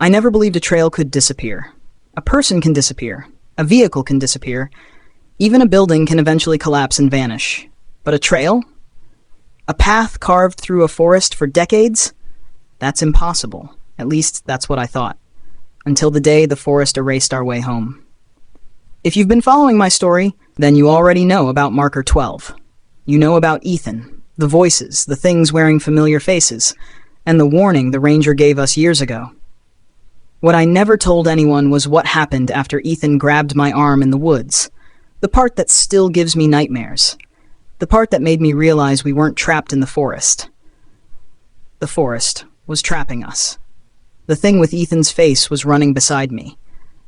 I never believed a trail could disappear. A person can disappear. A vehicle can disappear. Even a building can eventually collapse and vanish. But a trail? A path carved through a forest for decades? That's impossible. At least, that's what I thought. Until the day the forest erased our way home. If you've been following my story, then you already know about Marker 12. You know about Ethan, the voices, the things wearing familiar faces, and the warning the ranger gave us years ago. What I never told anyone was what happened after Ethan grabbed my arm in the woods. The part that still gives me nightmares. The part that made me realize we weren't trapped in the forest. The forest was trapping us. The thing with Ethan's face was running beside me.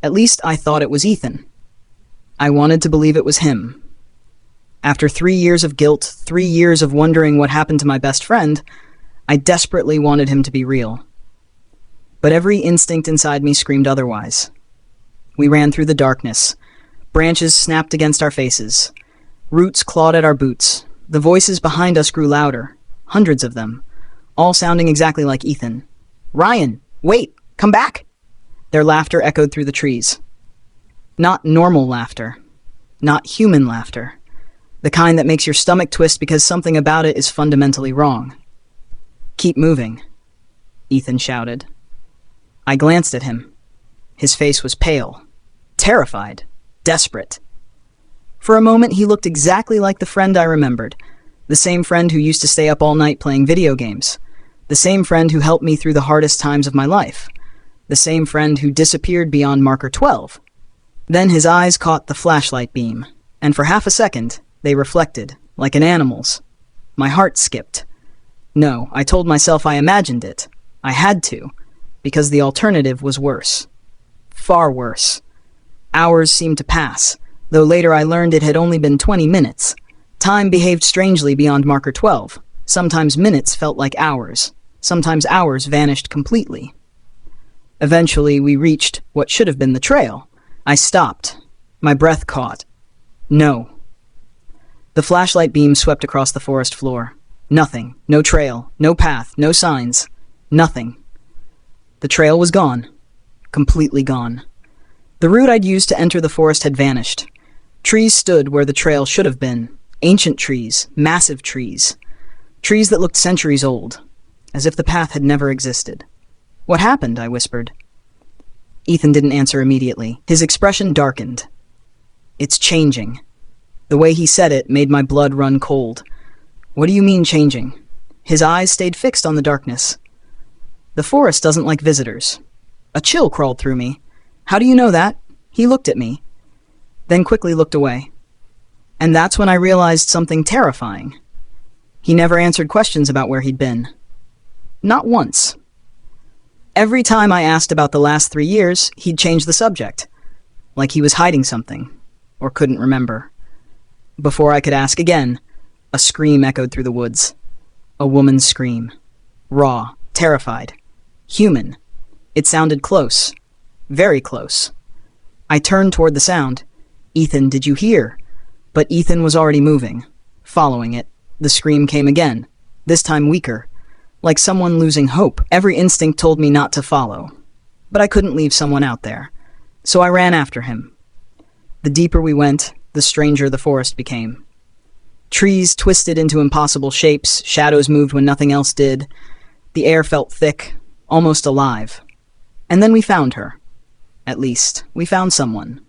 At least I thought it was Ethan. I wanted to believe it was him. After 3 years of guilt, 3 years of wondering what happened to my best friend, I desperately wanted him to be real. But every instinct inside me screamed otherwise. We ran through the darkness. Branches snapped against our faces. Roots clawed at our boots. The voices behind us grew louder, hundreds of them, all sounding exactly like Ethan. "Ryan, wait, come back!" Their laughter echoed through the trees. Not normal laughter. Not human laughter. The kind that makes your stomach twist because something about it is fundamentally wrong. "Keep moving," Ethan shouted. I glanced at him. His face was pale, terrified, desperate. For a moment, he looked exactly like the friend I remembered, the same friend who used to stay up all night playing video games, the same friend who helped me through the hardest times of my life, the same friend who disappeared beyond Marker 12. Then his eyes caught the flashlight beam, and for half a second, they reflected, like an animal's. My heart skipped. No, I told myself I imagined it. I had to. Because the alternative was worse. Far worse. Hours seemed to pass, though later I learned it had only been 20 minutes. Time behaved strangely beyond Marker 12. Sometimes minutes felt like hours. Sometimes hours vanished completely. Eventually, we reached what should have been the trail. I stopped. My breath caught. No. The flashlight beam swept across the forest floor. Nothing. No trail. No path. No signs. Nothing. The trail was gone. Completely gone. The route I'd used to enter the forest had vanished. Trees stood where the trail should have been. Ancient trees. Massive trees. Trees that looked centuries old. As if the path had never existed. "What happened?" I whispered. Ethan didn't answer immediately. His expression darkened. "It's changing." The way he said it made my blood run cold. "What do you mean changing?" His eyes stayed fixed on the darkness. "The forest doesn't like visitors." A chill crawled through me. "How do you know that?" He looked at me, then quickly looked away. And that's when I realized something terrifying. He never answered questions about where he'd been. Not once. Every time I asked about the last 3 years, he'd change the subject, like he was hiding something, or couldn't remember. Before I could ask again, a scream echoed through the woods. A woman's scream. Raw, terrified. Human. It sounded close. Very close. I turned toward the sound. "Ethan, did you hear?" But Ethan was already moving. Following it, the scream came again, this time weaker. Like someone losing hope. Every instinct told me not to follow. But I couldn't leave someone out there. So I ran after him. The deeper we went, the stranger the forest became. Trees twisted into impossible shapes, shadows moved when nothing else did. The air felt thick, almost alive. And then we found her. At least, we found someone.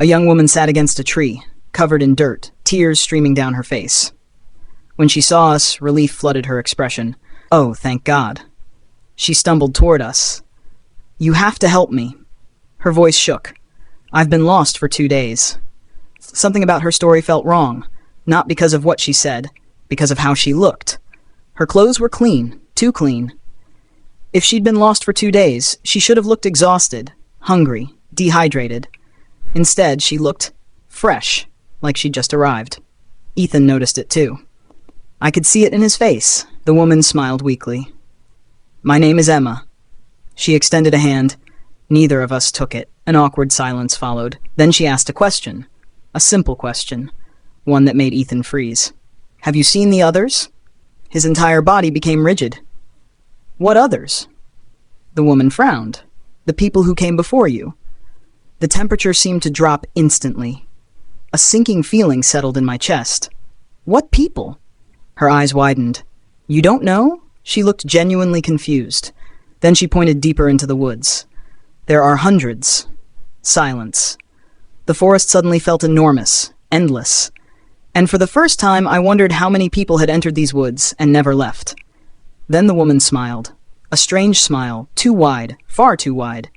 A young woman sat against a tree, covered in dirt, tears streaming down her face. When she saw us, relief flooded her expression. "Oh, thank God." She stumbled toward us. "You have to help me." Her voice shook. "I've been lost for 2 days." Something about her story felt wrong, not because of what she said, because of how she looked. Her clothes were clean, too clean. If she'd been lost for 2 days, she should have looked exhausted, hungry, dehydrated. Instead, she looked fresh, like she'd just arrived. Ethan noticed it too. I could see it in his face. The woman smiled weakly. "My name is Emma." She extended a hand. Neither of us took it. An awkward silence followed. Then she asked a question. A simple question. One that made Ethan freeze. "Have you seen the others?" His entire body became rigid. "What others?" The woman frowned. The people who came before you. The temperature seemed to drop instantly. A sinking feeling settled in my chest. What people? Her eyes widened. You don't know? She looked genuinely confused. Then she pointed deeper into the woods. There are hundreds. Silence. The forest suddenly felt enormous, endless. And for the first time, I wondered how many people had entered these woods and never left. Then the woman smiled. A strange smile, too wide, far too wide.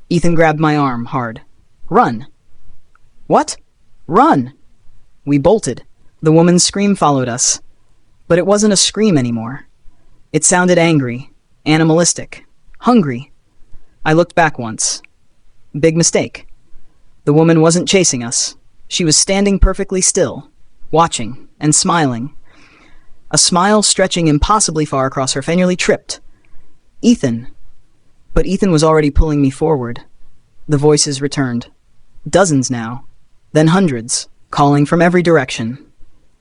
Ethan grabbed my arm hard. Run. What? Run! We bolted. The woman's scream followed us. But it wasn't a scream anymore. It sounded angry, animalistic, hungry. I looked back once. Big mistake. The woman wasn't chasing us. She was standing perfectly still, watching and smiling. A smile stretching impossibly far across her face. I nearly tripped. Ethan. But Ethan was already pulling me forward. The voices returned. Dozens now, then hundreds, calling from every direction.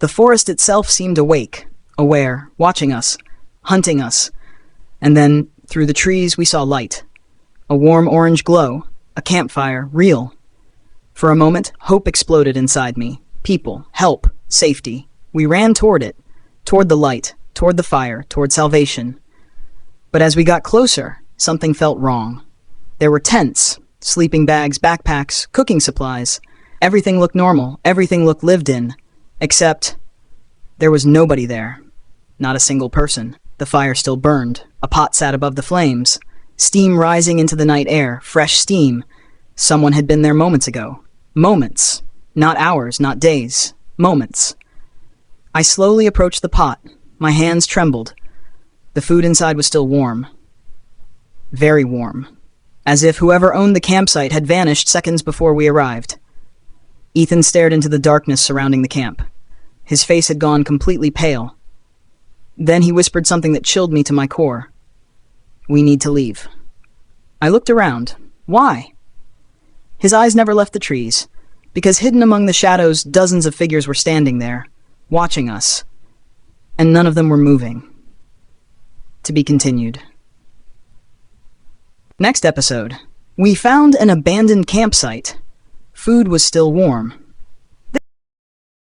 The forest itself seemed awake, aware, watching us, hunting us. And then, through the trees, we saw light. A warm orange glow, a campfire, real. For a moment, hope exploded inside me. People, help, safety. We ran toward it, toward the light, toward the fire, toward salvation. But as we got closer, something felt wrong. There were tents, sleeping bags, backpacks, cooking supplies. Everything looked normal, everything looked lived in. Except, there was nobody there. Not a single person. The fire still burned. A pot sat above the flames. Steam rising into the night air, fresh steam. Someone had been there moments ago. Moments. Not hours, not days. Moments. I slowly approached the pot. My hands trembled. The food inside was still warm. Very warm. As if whoever owned the campsite had vanished seconds before we arrived. Ethan stared into the darkness surrounding the camp. His face had gone completely pale. Then he whispered something that chilled me to my core. We need to leave. I looked around. Why? His eyes never left the trees, because hidden among the shadows, dozens of figures were standing there, watching us, and none of them were moving. To be continued. Next episode, we found an abandoned campsite. Food was still warm.